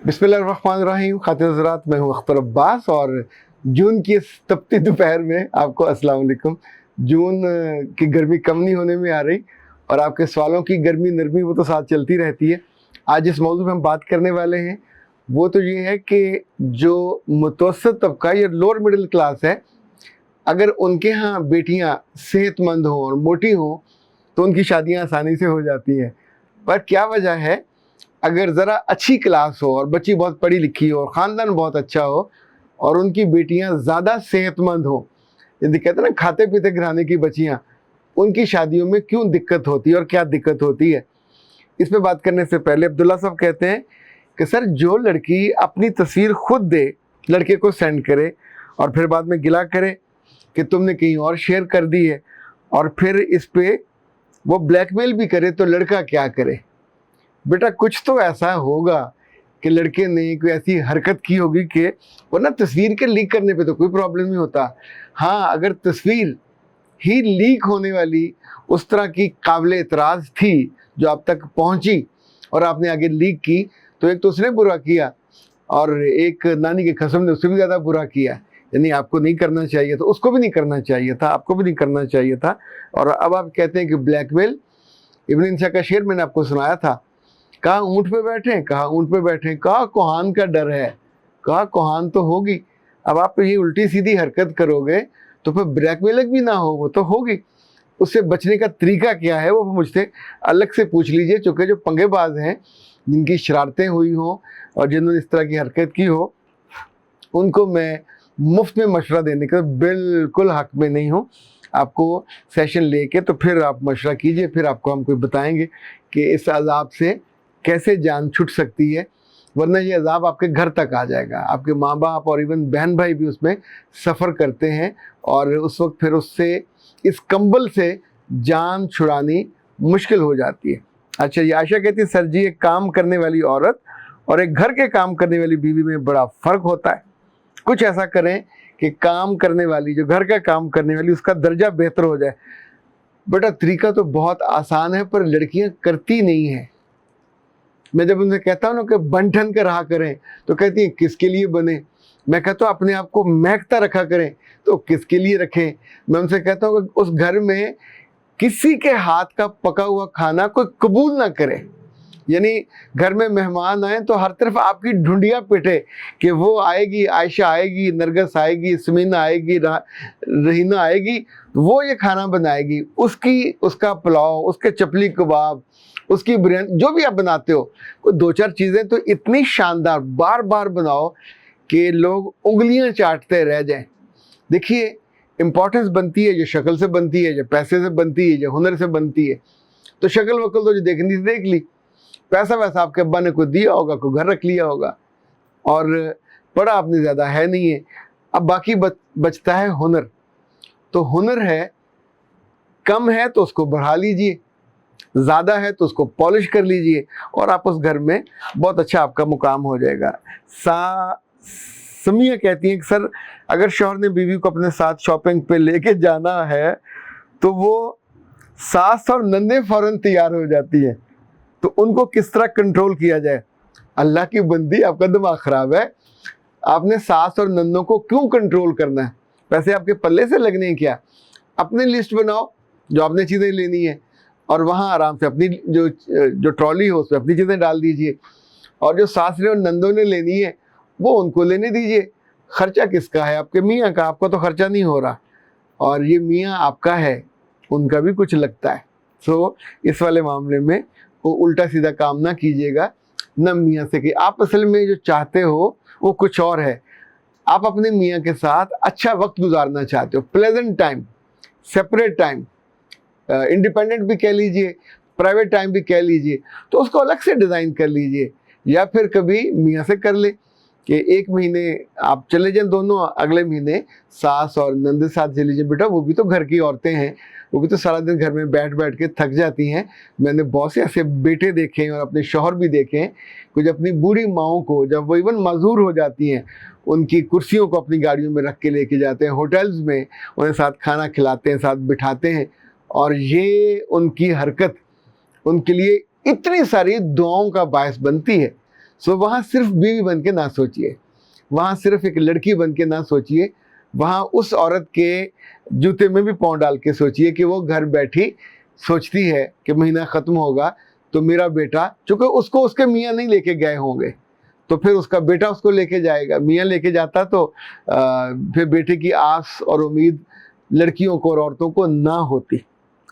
बिस्मिल्लाहिर्रहमानिर्रहीम। खातिन हज़रात, मैं हूँ अख्तर अब्बास और जून की इस तपती दोपहर में आपको अस्सलाम वालेकुम। जून की गर्मी कम नहीं होने में आ रही और आपके सवालों की गर्मी नरमी वो तो साथ चलती रहती है। आज इस मौजू पे हम बात करने वाले हैं वो तो ये है कि जो मुतवस्सित तबका या लोअर मिडिल क्लास है, अगर उनके यहाँ बेटियाँ सेहतमंद हों और मोटी हों तो उनकी शादियाँ आसानी से हो जाती हैं। पर क्या वजह है, अगर ज़रा अच्छी क्लास हो और बच्ची बहुत पढ़ी लिखी हो और ख़ानदान बहुत अच्छा हो और उनकी बेटियां ज़्यादा सेहतमंद हो, यदि कहते हैं ना खाते पीते घराने की बच्चियां, उनकी शादियों में क्यों दिक्कत होती है और क्या दिक्कत होती है, इस पे बात करने से पहले अब्दुल्ला साहब कहते हैं कि सर, जो लड़की अपनी तस्वीर खुद दे, लड़के को सेंड करे और फिर बाद में गिला करे कि तुमने कहीं और शेयर कर दी है और फिर इस पर वो ब्लैकमेल भी करे, तो लड़का क्या करे? बेटा, कुछ तो ऐसा होगा कि लड़के ने कोई ऐसी हरकत की होगी कि वरना तस्वीर के लीक करने पे तो कोई प्रॉब्लम नहीं होता। हाँ, अगर तस्वीर ही लीक होने वाली उस तरह की काबिल एतराज़ थी जो आप तक पहुंची और आपने आगे लीक की, तो एक तो उसने बुरा किया और एक नानी के कसम ने उससे भी ज़्यादा बुरा किया। यानी आपको नहीं करना चाहिए था, उसको भी नहीं करना चाहिए था, आपको भी नहीं करना चाहिए था। और अब आप कहते हैं कि ब्लैकमेल। इब्न इंसा का शेर मैंने आपको सुनाया था, कहाँ ऊँट पे बैठे, कहाँ ऊँट पे बैठे, कहाँ कोहान का डर है, कहाँ कोहान तो होगी। अब आप ये उल्टी सीधी हरकत करोगे तो फिर ब्लैकमेलिंग भी ना हो, वो तो होगी। उससे बचने का तरीका क्या है वो मुझसे अलग से पूछ लीजिए, चूँकि जो पंगेबाज हैं, जिनकी शरारतें हुई हों और जिन्होंने इस तरह की हरकत की हो, उनको मैं मुफ्त में मशवरा देने का बिल्कुल हक़ में नहीं हूँ। आपको सेशन लेके तो फिर आप मशवरा कीजिए, फिर आपको हम कोई बताएंगे कि इस अजाब से कैसे जान छूट सकती है, वरना ये अजाब आपके घर तक आ जाएगा। आपके माँ बाप और इवन बहन भाई भी उसमें सफ़र करते हैं और उस वक्त फिर उससे, इस कंबल से जान छुड़ानी मुश्किल हो जाती है। अच्छा, ये आयशा कहती है, सर जी, एक काम करने वाली औरत और एक घर के काम करने वाली बीवी में बड़ा फ़र्क होता है। कुछ ऐसा करें कि काम करने वाली, जो घर का काम करने वाली, उसका दर्जा बेहतर हो जाए। बेटा, तरीका तो बहुत आसान है पर लड़कियां करती नहीं हैं। मैं जब उनसे कहता हूँ ना कि बन ठन कर रहा करें, तो कहती हैं किसके लिए बने। मैं कहता हूँ अपने आप को महकता रखा करें, तो किसके लिए रखें। मैं उनसे कहता हूँ कि उस घर में किसी के हाथ का पका हुआ खाना कोई कबूल ना करे। यानी घर में मेहमान आए तो हर तरफ आपकी ढूंढिया पिटे कि वो आएगी, आयशा आएगी, नरगस आएगी, समीना आएगी, रहीना आएगी, वो ये खाना बनाएगी। उसका पुलाव, उसके चपली कबाब, उसकी बिरयानी, जो भी आप बनाते हो, वो दो चार चीज़ें तो इतनी शानदार बार बार बनाओ कि लोग उंगलियां चाटते रह जाएं। देखिए, इम्पोर्टेंस बनती है जो शक्ल से बनती है, जो पैसे से बनती है, जो हुनर से बनती है। तो शक्ल वक्ल तो जो देखनी थी देख ली, पैसा वैसा आपके अब्बा ने कोई दिया होगा, कोई घर रख लिया होगा और पढ़ा आपने ज़्यादा है नहीं है। अब बाकी बचता है हुनर। तो हुनर है, कम है तो उसको बढ़ा लीजिए, ज़्यादा है तो उसको पॉलिश कर लीजिए और आप उस घर में बहुत अच्छा आपका मुकाम हो जाएगा। समिया कहती हैं कि सर, अगर शौहर ने बीवी को अपने साथ शॉपिंग पे लेके जाना है तो वो सास और नंदे फ़ौरन तैयार हो जाती हैं, तो उनको किस तरह कंट्रोल किया जाए? अल्लाह की बंदी, आपका दिमाग ख़राब है। आपने सास और नंदों को क्यों कंट्रोल करना है? पैसे आपके पल्ले से लगने हैं क्या? अपनी लिस्ट बनाओ जो आपने चीज़ें लेनी है और वहाँ आराम से अपनी जो ट्रॉली हो उसमें अपनी चीज़ें डाल दीजिए और जो सास ने और नंदों ने लेनी है वो उनको लेने दीजिए। खर्चा किसका है? आपके मियाँ का। आपका तो खर्चा नहीं हो रहा और ये मियाँ आपका है, उनका भी कुछ लगता है। सो इस वाले मामले में वो उल्टा सीधा काम ना कीजिएगा, न मियाँ से कि आप असल में जो चाहते हो वो कुछ और है। आप अपने मियाँ के साथ अच्छा वक्त गुजारना चाहते हो, pleasant time, separate time, independent भी कह लीजिए, प्राइवेट टाइम भी कह लीजिए, तो उसको अलग से डिज़ाइन कर लीजिए या फिर कभी मियाँ से कर ले कि एक महीने आप चले जाएं दोनों, अगले महीने सास और नंद साथ चले लीजिए। बेटा, वो भी तो घर की औरतें हैं, वो भी तो सारा दिन घर में बैठ बैठ के थक जाती हैं। मैंने बहुत से ऐसे बेटे देखे हैं और अपने शौहर भी देखे हैं, कुछ अपनी बूढ़ी माओं को जब वो इवन माजूर हो जाती हैं, उनकी कुर्सियों को अपनी गाड़ियों में रख के लेके जाते हैं, होटल्स में उन्हें साथ खाना खिलाते हैं, साथ बिठाते हैं और ये उनकी हरकत उनके लिए इतनी सारी दुआओं का बायस बनती है। सो वहाँ सिर्फ बीवी बन के ना सोचिए, वहाँ सिर्फ एक लड़की बन के ना सोचिए, वहाँ उस औरत के जूते में भी पाँव डाल के सोचिए कि वो घर बैठी सोचती है कि महीना ख़त्म होगा तो मेरा बेटा, चूँकि उसको उसके मियाँ नहीं लेके गए होंगे तो फिर उसका बेटा उसको लेके जाएगा, मियाँ लेके जाता तो फिर बेटे की आस और उम्मीद लड़कियों को और औरतों को ना होती।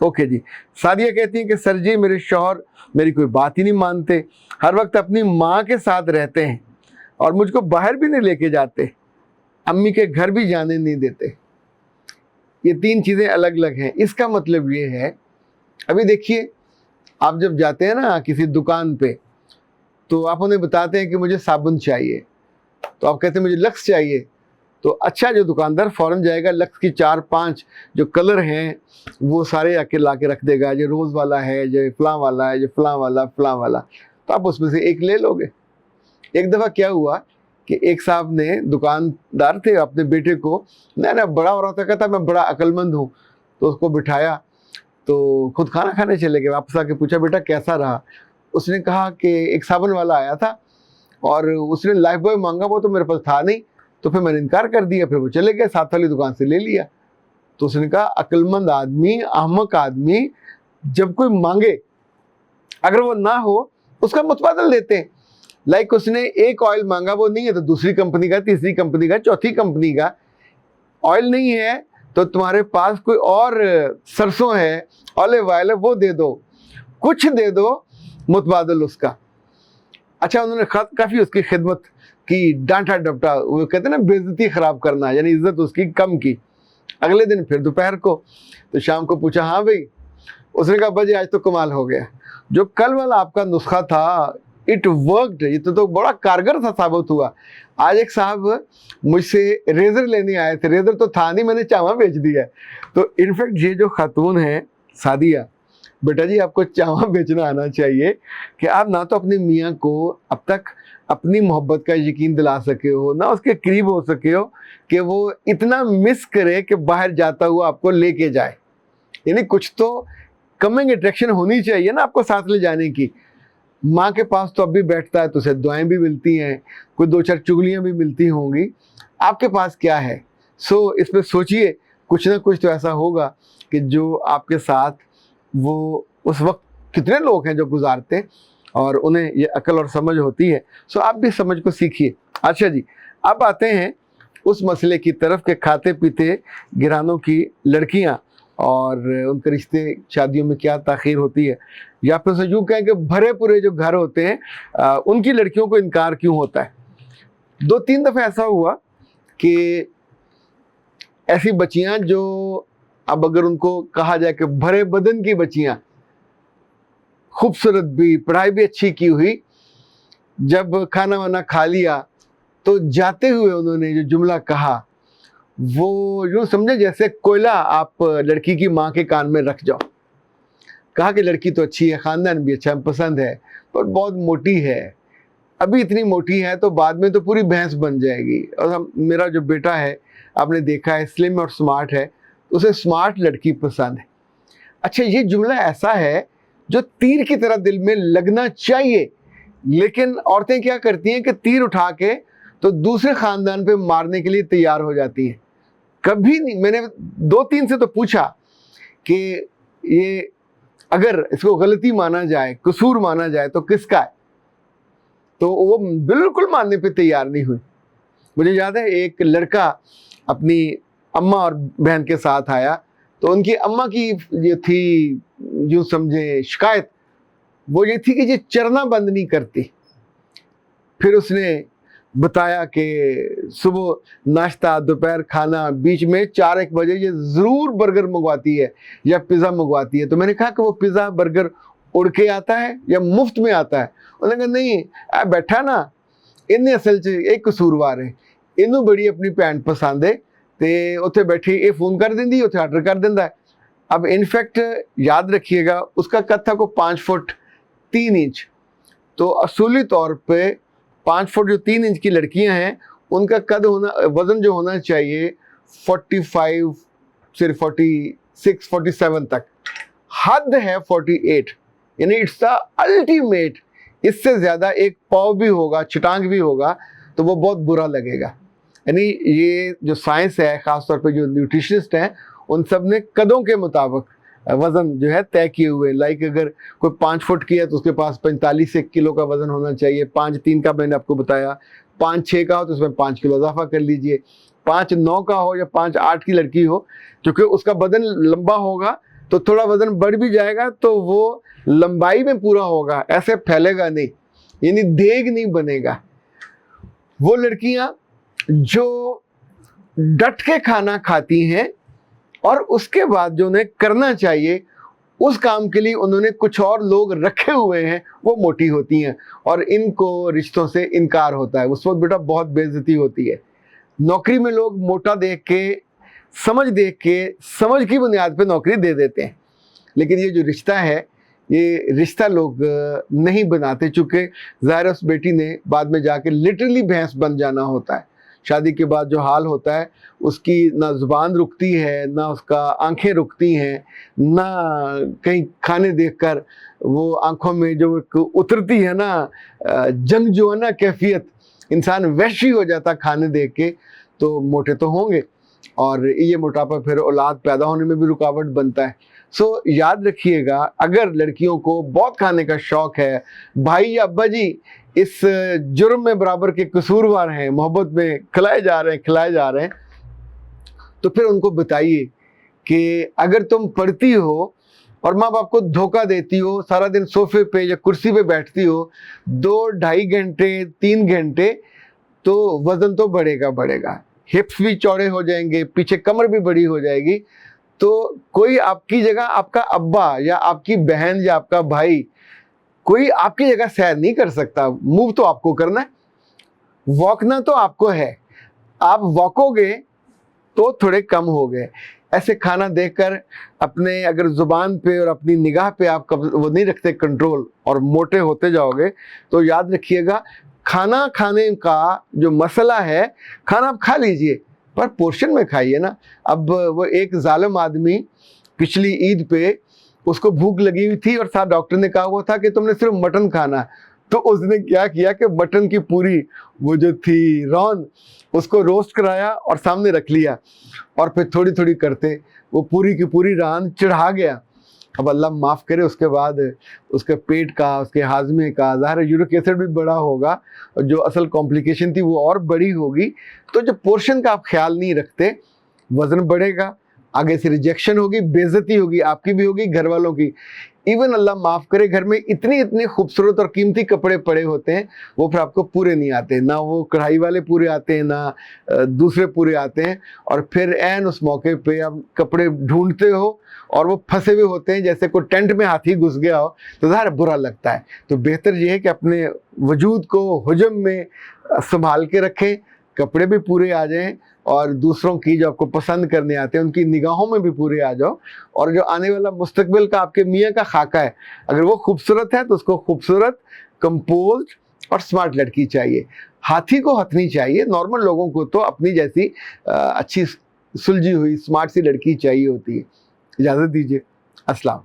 ओके जी। सादिया कहती हैं कि सर जी मेरे शौहर मेरी कोई बात ही नहीं मानते, हर वक्त अपनी माँ के साथ रहते हैं और मुझको बाहर भी नहीं लेके जाते, अम्मी के घर भी जाने नहीं देते। ये 3 चीज़ें अलग अलग हैं। इसका मतलब ये है, अभी देखिए आप जब जाते हैं ना किसी दुकान पे तो आप उन्हें बताते हैं कि मुझे साबुन चाहिए, तो आप कहते हैं मुझे लक्स चाहिए, तो अच्छा जो दुकानदार फ़ौरन जाएगा लक्स की 4-5 जो कलर हैं वो सारे आके ला के रख देगा, जो रोज़ वाला है, जो फलां वाला है, जो फलां वाला, तो आप उसमें से एक ले लोगे। एक दफ़ा क्या हुआ कि एक साहब ने, दुकानदार थे, अपने बेटे को ना बड़ा हो रहा था, कहता मैं बड़ा अक्लमंद हूँ, तो उसको बिठाया तो खुद खाना खाने चले गए। वापस आके पूछा बेटा कैसा रहा? उसने कहा कि एक साबुन वाला आया था और उसने लाइफ बॉय मांगा, वो तो मेरे पास था नहीं, तो फिर मैंने इनकार कर दिया, फिर वो चले गए, साथ वाली दुकान से ले लिया। तो उसने कहा अक्लमंद आदमी, अहमक आदमी जब कोई मांगे अगर वो ना हो उसका मुतबादल देते हैं। लाइक उसने एक ऑयल मांगा, वो नहीं है तो दूसरी कंपनी का, तीसरी कंपनी का, चौथी कंपनी का। ऑयल नहीं है तो तुम्हारे पास कोई और सरसों है, ऑलिव ऑयल है, वो दे दो, कुछ दे दो मुतबादल उसका। अच्छा उन्होंने काफ़ी उसकी खिदमत की, डांटा डपटा, वो कहते हैं ना बेइज्जती ख़राब करना, यानी इज्जत उसकी कम की। अगले दिन फिर दोपहर को, तो शाम को पूछा हाँ भाई, उसने कहा बजे आज तो कमाल हो गया, जो कल वाला आपका नुस्खा था इट वर्कड, ये तो बड़ा कारगर था साबित हुआ। आज एक साहब मुझसे रेज़र लेने आए थे, रेज़र तो था नहीं, मैंने चावा बेच दिया। तो इनफैक्ट ये जो खातून है सादिया, बेटा जी आपको चावा बेचना आना चाहिए कि आप ना तो अपने मियाँ को अब तक अपनी मोहब्बत का यकीन दिला सके हो, ना उसके करीब हो सके हो कि वो इतना मिस करे कि बाहर जाता हुआ आपको लेके जाए। यानी कुछ तो कमिंग अट्रैक्शन होनी चाहिए ना आपको साथ ले जाने की। माँ के पास तो अब भी बैठता है तो उसे दुआएं भी मिलती हैं, कोई 2-4 चुगलियाँ भी मिलती होंगी, आपके पास क्या है? सो इस पर सोचिए, कुछ ना कुछ तो ऐसा होगा कि जो आपके साथ वो उस वक्त, कितने लोग हैं जो गुजारते और उन्हें ये अकल और समझ होती है। सो आप भी समझ को सीखिए। अच्छा जी, अब आते हैं उस मसले की तरफ कि खाते पीते घरानों की लड़कियाँ और उनके रिश्ते शादियों में क्या ताख़ीर होती है, या फिर से यूँ कहें कि भरे पूरे जो घर होते हैं उनकी लड़कियों को इनकार क्यों होता है। 2-3 दफ़ा ऐसा हुआ कि ऐसी बच्चियाँ जो, अब अगर उनको कहा जाए कि भरे बदन की बच्चियाँ, खूबसूरत भी, पढ़ाई भी अच्छी की हुई, जब खाना वाना खा लिया तो जाते हुए उन्होंने जो जुमला कहा वो यूँ समझे जैसे कोयला आप लड़की की माँ के कान में रख जाओ। कहा कि लड़की तो अच्छी है, ख़ानदान भी अच्छा है, पसंद है, पर बहुत मोटी है, अभी इतनी मोटी है तो बाद में तो पूरी भैंस बन जाएगी। और मेरा जो बेटा है आपने देखा है स्लिम और स्मार्ट है, उसे स्मार्ट लड़की पसंद है। अच्छा ये जुमला ऐसा है जो तीर की तरह दिल में लगना चाहिए, लेकिन औरतें क्या करती हैं कि तीर उठा के तो दूसरे ख़ानदान पे मारने के लिए तैयार हो जाती हैं। कभी नहीं, मैंने 2-3 से तो पूछा कि ये अगर इसको गलती माना जाए, कसूर माना जाए तो किसका है, तो वो बिल्कुल मानने पे तैयार नहीं हुई। मुझे याद है एक लड़का अपनी अम्मा और बहन के साथ आया, तो उनकी अम्मा की ये थी, यूँ समझे शिकायत, वो ये थी कि ये चरना बंद नहीं करती। फिर उसने बताया कि सुबह नाश्ता, दोपहर खाना, बीच में 4-1 बजे ये ज़रूर बर्गर मंगवाती है या पिज़्ज़ा मंगवाती है। तो मैंने कहा कि वो पिज़्ज़ा बर्गर उड़ के आता है या मुफ्त में आता है? उन्होंने कहा नहीं, आ बैठा ना, इन्हें असल च एक कसूरवार है, इनू बड़ी अपनी भैन पसंद है ते उत्थे बैठी ये फ़ोन कर देंदी, उत्थे आर्डर कर देंदा है। अब इनफैक्ट याद रखिएगा उसका कद था को 5 फुट 3 इंच, तो असूली तौर पे 5 फुट जो 3 इंच की लड़कियां हैं उनका कद होना, वज़न जो होना चाहिए 45 से 46-47 तक, हद है 48, यानी इट्स द अल्टीमेट इससे ज़्यादा एक पाव भी होगा, छटांग भी होगा, तो वो बहुत बुरा लगेगा। यानी ये जो साइंस है, ख़ासतौर पे जो न्यूट्रिशनिस्ट हैं, उन सब ने कदों के मुताबिक वज़न जो है तय किए हुए। लाइक अगर कोई 5 फुट की है तो उसके पास 45 से 1 किलो का वज़न होना चाहिए। 5'3" का मैंने आपको बताया, 5'6" का हो तो उसमें 5 किलो इजाफा कर लीजिए। 5'9" का हो या 5'8" की लड़की हो, क्योंकि उसका बदन लंबा होगा तो थोड़ा वज़न बढ़ भी जाएगा तो वो लंबाई में पूरा होगा, ऐसे फैलेगा नहीं, यानी देग नहीं बनेगा। वो लड़कियां जो डट के खाना खाती हैं और उसके बाद जो उन्हें करना चाहिए उस काम के लिए उन्होंने कुछ और लोग रखे हुए हैं, वो मोटी होती हैं और इनको रिश्तों से इनकार होता है। उस वक्त बेटा बहुत बेइज्जती होती है। नौकरी में लोग मोटा देख के, समझ की बुनियाद पे नौकरी दे देते हैं, लेकिन ये जो रिश्ता है, ये रिश्ता लोग नहीं बनाते, चूँकि ज़ाहिर उस बेटी ने बाद में जाके लिटरली भैंस बन जाना होता है। शादी के बाद जो हाल होता है, उसकी ना ज़ुबान रुकती है, ना उसका आंखें रुकती हैं, ना कहीं खाने देखकर वो आंखों में जो एक उतरती है ना जंग जो है ना कैफियत, इंसान वैशी हो जाता खाने देख के। तो मोटे तो होंगे और ये मोटापा फिर औलाद पैदा होने में भी रुकावट बनता है। सो याद रखिएगा, अगर लड़कियों को बहुत खाने का शौक है, भाई या अब्बा जी इस जुर्म में बराबर के कसूरवार हैं, मोहब्बत में खिलाए जा रहे हैं, तो फिर उनको बताइए कि अगर तुम पढ़ती हो और माँ बाप को धोखा देती हो, सारा दिन सोफे पे या कुर्सी पे बैठती हो 2-2.5 घंटे 3 घंटे, तो वज़न तो बढ़ेगा, हिप्स भी चौड़े हो जाएंगे, पीछे कमर भी बड़ी हो जाएगी। तो कोई आपकी जगह, आपका अब्बा या आपकी बहन या आपका भाई, कोई आपकी जगह सैर नहीं कर सकता। मूव तो आपको करना है, वॉकना तो आपको है। आप वॉकोगे तो थोड़े कम हो गए। ऐसे खाना देखकर अपने अगर ज़ुबान पे और अपनी निगाह पे आप वो नहीं रखते कंट्रोल और मोटे होते जाओगे, तो याद रखिएगा खाना खाने का जो मसला है, खाना आप खा लीजिए पर पोर्शन में खाइए ना। अब वो एक जालिम आदमी पिछली ईद पे उसको भूख लगी हुई थी और साथ डॉक्टर ने कहा हुआ था कि तुमने सिर्फ मटन खाना, तो उसने क्या किया कि मटन की पूरी वो जो थी रॉन, उसको रोस्ट कराया और सामने रख लिया और फिर थोड़ी थोड़ी करते वो पूरी की पूरी रान चढ़ा गया। अब अल्लाह माफ़ करे, उसके बाद उसके पेट का, उसके हाजमे का, ज़ाहिर यूरिक एसिड भी बड़ा होगा और जो असल कॉम्प्लिकेशन थी वो और बड़ी होगी। तो जब पोर्शन का आप ख्याल नहीं रखते, वज़न बढ़ेगा, आगे से रिजेक्शन होगी, बेइज्जती होगी, आपकी भी होगी, घर वालों की। इवन अल्लाह माफ़ करे घर में इतनी खूबसूरत और कीमती कपड़े पड़े होते हैं, वो फिर आपको पूरे नहीं आते, ना वो कढ़ाई वाले पूरे आते हैं, ना दूसरे पूरे आते हैं। और फिर ऐन उस मौके पे आप कपड़े ढूंढते हो और वो फंसे हुए होते हैं, जैसे कोई टेंट में हाथी घुस गया हो, तो ज़ाहिर बुरा लगता है। तो बेहतर ये है कि अपने वजूद को हुजम में संभाल के रखें, कपड़े भी पूरे आ जाएं और दूसरों की जो आपको पसंद करने आते हैं उनकी निगाहों में भी पूरे आ जाओ। और जो आने वाला मुस्तकबिल का आपके मियाँ का खाका है, अगर वो खूबसूरत है तो उसको खूबसूरत, कंपोज और स्मार्ट लड़की चाहिए। हाथी को हथनी चाहिए, नॉर्मल लोगों को तो अपनी जैसी अच्छी सुलझी हुई स्मार्ट सी लड़की चाहिए होती है। इजाज़त दीजिए, अस्सलाम।